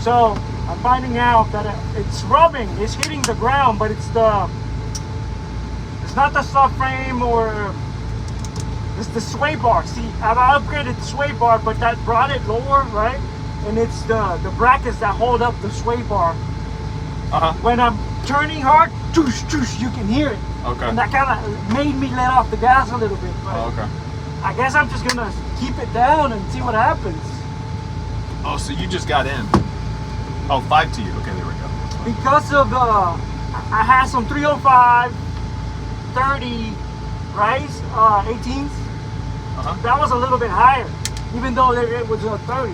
So I'm finding out that it's rubbing, it's hitting the ground, but it's not the subframe or it's the sway bar. See, I've upgraded the sway bar, but that brought it lower, right? And it's the brackets that hold up the sway bar. When I'm turning hard, choosh, choosh, you can hear it. Okay. And that kind of made me let off the gas a little bit. But okay. I guess I'm just gonna keep it down and see what happens. Oh, so you just got in. Oh, 5 to you. Okay, there we go. Because of I had some 305, 30, right? 18s. That was a little bit higher, even though it was 30.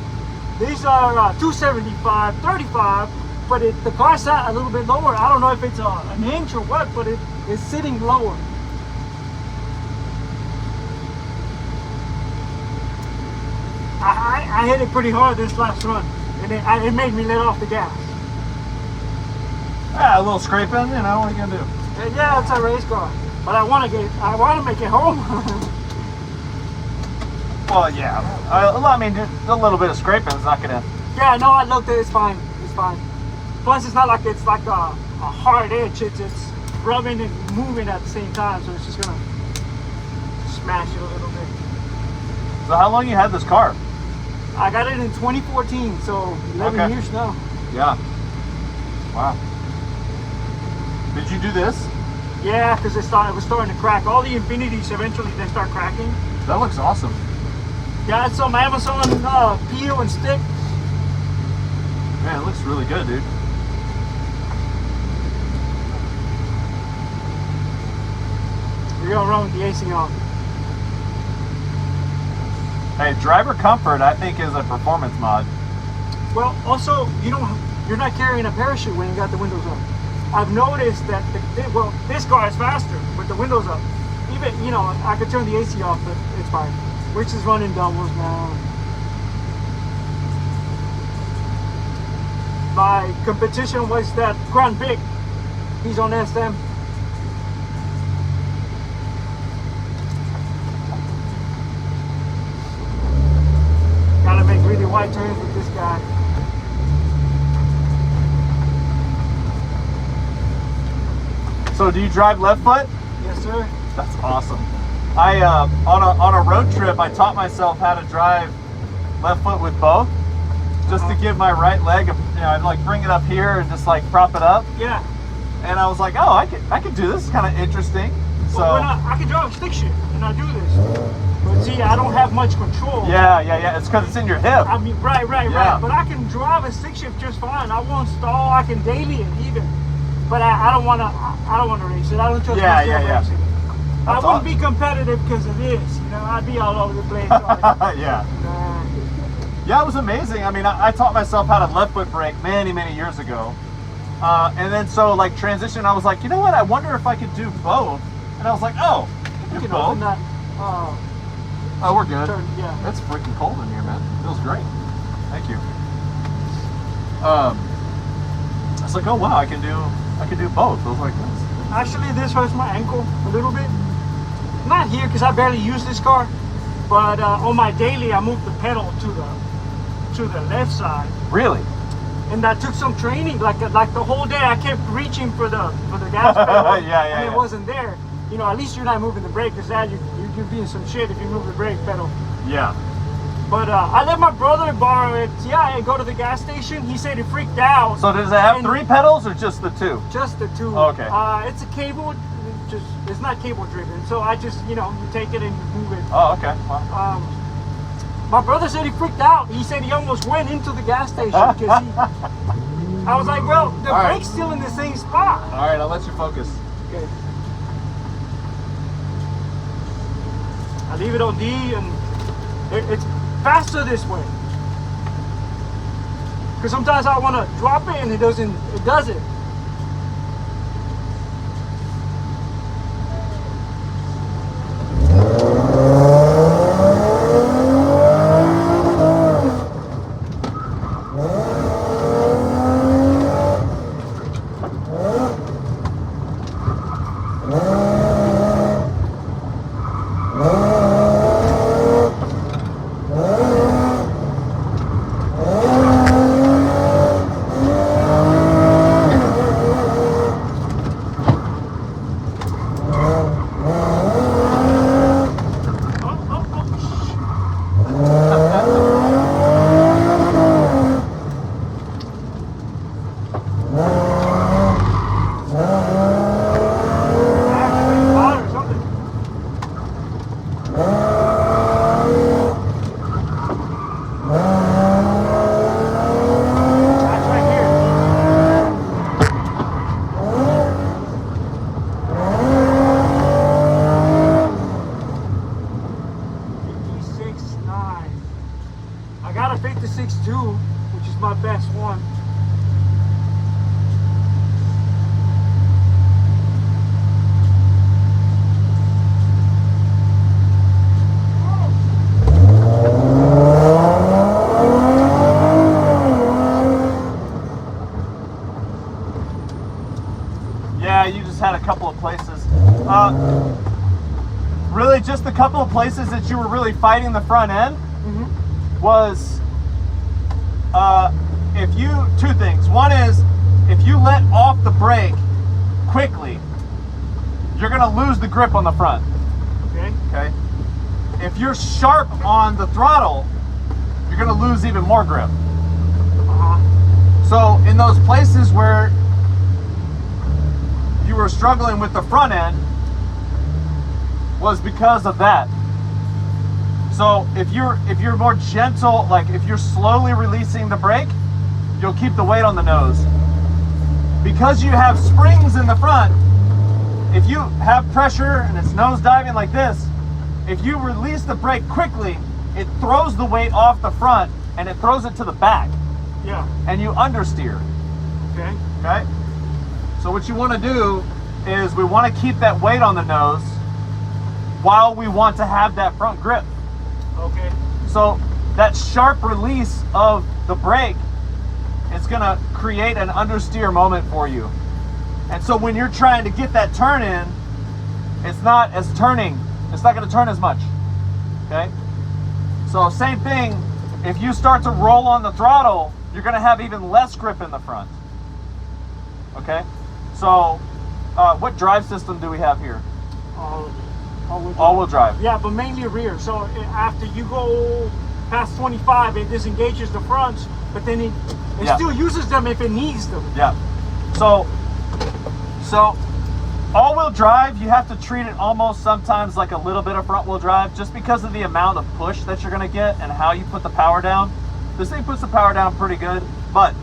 These are 275, 35, but the car sat a little bit lower. I don't know if it's an inch or what, but it's sitting lower. I hit it pretty hard this last run, and it made me let off the gas. Yeah, a little scraping, you know, what are you gonna do? Yeah, it's a race car, but I want to make it home. Well, yeah. I mean, a little bit of scraping is not gonna. Yeah, no, I looked at it. It's fine. It's fine. Plus, it's not like it's like a hard edge. It's rubbing and moving at the same time, so it's just gonna smash it a little bit. So, how long you had this car? I got it in 2014, so 11 years now. Yeah. Wow. Did you do this? Yeah, because it was starting to crack. All the Infinities eventually they start cracking. That looks awesome. Got some Amazon peel and stick. Man, it looks really good, dude. You're going wrong with the AC on. Hey, driver comfort, I think, is a performance mod. Well, also, you're not carrying a parachute when you got the windows up. I've noticed that this car is faster with the windows up. Even, I could turn the AC off, but it's fine. Which is running doubles now. My competition was that Grand Big. He's on SM. Gotta make really wide turns with this guy. So do you drive left foot? Yes, sir. That's awesome. I on a road trip, I taught myself how to drive left foot with both, just to give my right leg, I'd like bring it up here and just like prop it up. Yeah. And I was like, oh, I could do this. It's kind of interesting. So well, I can drive a stick shift and I do this. But see, I don't have much control. Yeah. It's because it's in your hip. I mean, right. But I can drive a stick shift just fine. I won't stall. I can daily it even. But I don't want to race it. I don't trust myself racing. I wouldn't be competitive because of this. I'd be all over the place. Yeah. Yeah, it was amazing. I mean, I taught myself how to left foot brake many years ago. And then so like transition, I was like, you know what? I wonder if I could do both. And I was like, oh, you can both. Oh, we're good. Yeah. It's freaking cold in here, man. It feels great. Thank you. I was like, oh wow, I can do both. I was like, this. Actually, this hurts my ankle a little bit. Not here because I barely use this car, but on my daily, I moved the pedal to the left side. Really? And that took some training. Like the whole day, I kept reaching for the gas pedal. Yeah. It wasn't there. At least you're not moving the brake, because that you're being some shit if you move the brake pedal. Yeah. But I let my brother borrow it. Yeah, and go to the gas station. He said he freaked out. So does it have 3 pedals or just the 2? Just the 2. Oh, okay. It's a cable. It's not cable driven. So I just you take it and you move it. Oh, okay. Wow. My brother said he freaked out. He said he almost went into the gas station because I was like, well, the brake's still in the same spot. All right, I'll let you focus. Okay. I leave it on D, and it's faster this way. Because sometimes I want to drop it and it does it. 6.2, which is my best one. Yeah, you just had a couple of places. Really, just a couple of places that you were really fighting the front end was if you, two things. One is if you let off the brake quickly, you're going to lose the grip on the front. Okay. If you're sharp on the throttle, you're going to lose even more grip. So in those places where you were struggling with the front end was because of that. So if you're more gentle, like if you're slowly releasing the brake, you'll keep the weight on the nose. Because you have springs in the front, if you have pressure and it's nose diving like this, if you release the brake quickly, it throws the weight off the front and it throws it to the back. Yeah. And you understeer. Okay. Okay? So what you want to do is we want to keep that weight on the nose while we want to have that front grip. Okay. So that sharp release of the brake is going to create an understeer moment for you. And so when you're trying to get that turn in, it's not as turning. It's not going to turn as much. Okay? So same thing, if you start to roll on the throttle, you're going to have even less grip in the front. Okay? So what drive system do we have here? All-wheel drive. Yeah, but mainly rear. So after you go past 25, it disengages the fronts, but then it still uses them if it needs them. Yeah. So all-wheel drive, you have to treat it almost sometimes like a little bit of front-wheel drive, just because of the amount of push that you're going to get and how you put the power down. This thing puts the power down pretty good, but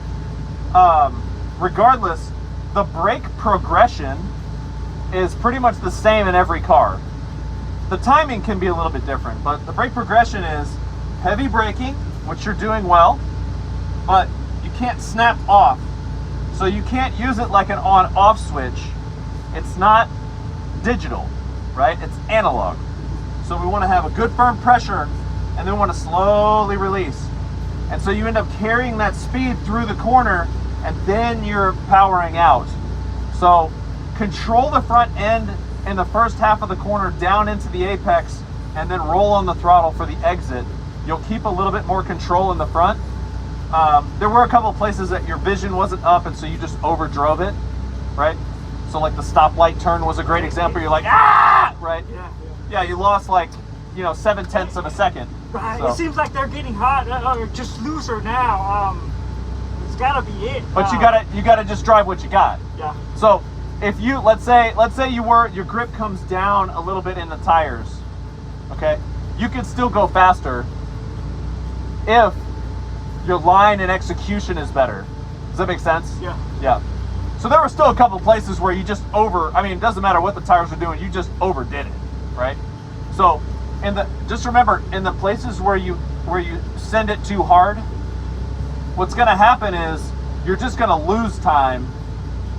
regardless, the brake progression is pretty much the same in every car. The timing can be a little bit different, but the brake progression is heavy braking, which you're doing well, but you can't snap off. So you can't use it like an on-off switch. It's not digital, right? It's analog. So we want to have a good firm pressure and then we want to slowly release. And so you end up carrying that speed through the corner and then you're powering out. So control the front end in the first half of the corner down into the apex and then roll on the throttle for the exit. You'll keep a little bit more control in the front. There were a couple of places that your vision wasn't up and so you just overdrove it, right? So like the stoplight turn was a great example. You're like, ah, right? Yeah, you lost like, 7/10 of a second. Right. So. It seems like they're getting hot or just looser now. It's gotta be it. But you gotta just drive what you got. Yeah. So if you let's say your grip comes down a little bit in the tires, okay, you can still go faster if your line and execution is better. Does that make sense? Yeah. Yeah. So there were still a couple of places where you just it doesn't matter what the tires are doing, you just overdid it, right? So just remember, in the places where you send it too hard, what's gonna happen is you're just gonna lose time.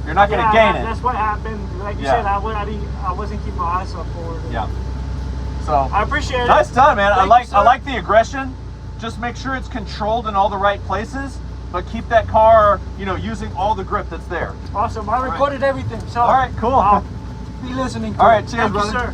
You're not gonna gain it. That's what happened. Like you said, I wasn't keeping my eyes up forward. Yeah. So I appreciate it. Nice done, man. I Thank you, like the aggression. Just make sure it's controlled in all the right places, but keep that car, using all the grip that's there. Awesome. I recorded everything. So all right, cool. I'll be listening to all right, it. cheers, Thank you, brother. sir.